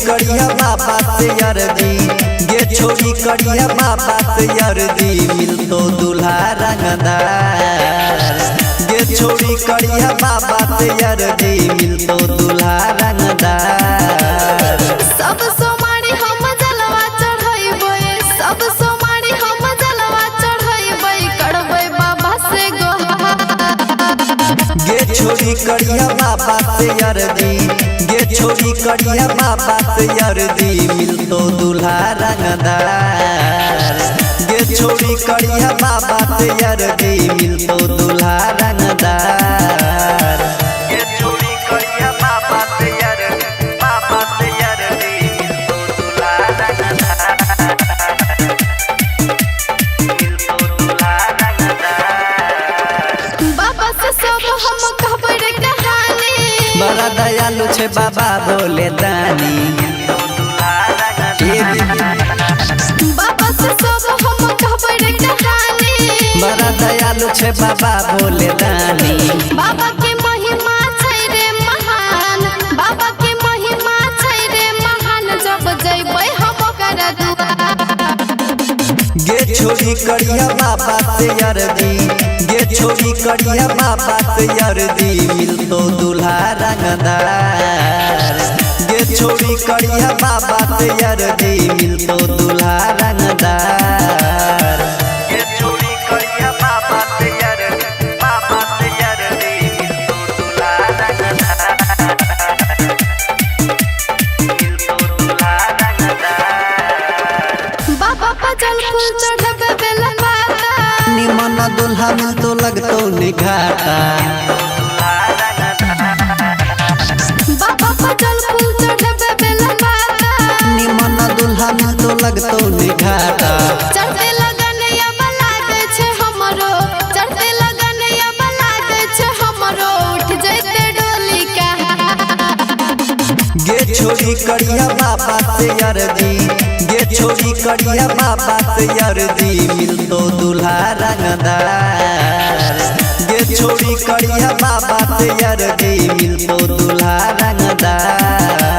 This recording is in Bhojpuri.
करिया बाबा से अर्जी, गे छोड़ी करिया बाबा से अर्जी, मिलतो दूल्हा रंगदार। गे छोड़ी करिया बाबा से अर्जी, मिलतो दूल्हा रंगदार। सब सोमारी हम जलवा चढ़ाइबै, सब सोमारी हम जलवा चढ़ाइबै, करबै बाबा से गोहार। गे छोड़ी करिया बाबा से अर्जी, गे छोड़ी करिया बाबा से अर्जी, मिलतो दूल्हा रंगदार। गे छोड़ी करिया बाबा से अर्जी, मिलतो दूल्हा रंगदार। गे छोड़ी करिया बाबा से अर्जी, बाबा से अर्जी, मिलतो दूल्हा रंगदार, मिलतो दूल्हा रंगदार। बाबा से सब हम कहबै रे कहानी, बड़ा दयालु छे बाबा भोले दानी। बाबा से सब हम कहबै रे कहानी, बड़ा दयालु छे बाबा भोले दानी। बाबा के महिमा छै रे महान, बाबा के महिमा छै रे महान, जब जइबै हम ओकर दुआर। गे छोड़ी करिया बाबा से अर्जी, गे छोड़ी करिया बाबा से अर्जी, मिलतो दूल्हा रंगदार। गे छोड़ी करिया बाबा से अर्जी, मिलतो दूल्हा रंगदार। गे छोड़ी करिया बाबा से अर्जी, बाबा से अर्जी, मिलतो दूल्हा रंगदार, मिलतो दूल्हा रंगदार। बाबा पजल फूल चढ़बे बेला माता, निमन दूल्हा मिलतो लगतो निघाटा। बाबा पजल फूल चढ़बे बेला माता, निमन दूल्हा मिलतो लगतो निघाटा। चढ़ते लगन या बलागे छै हमरो, चढ़ते लगन या बलागे छै हमरो, उठ जइते डोली का। गे छोड़ी करिया बाबा से अर्जी, गे छोड़ी करिया बाबा से अर्जी, मिलतो दूल्हा रंगदार। गे छोड़ी करिया बाबा से अर्जी, मिलतो दूल्हा रंगदार।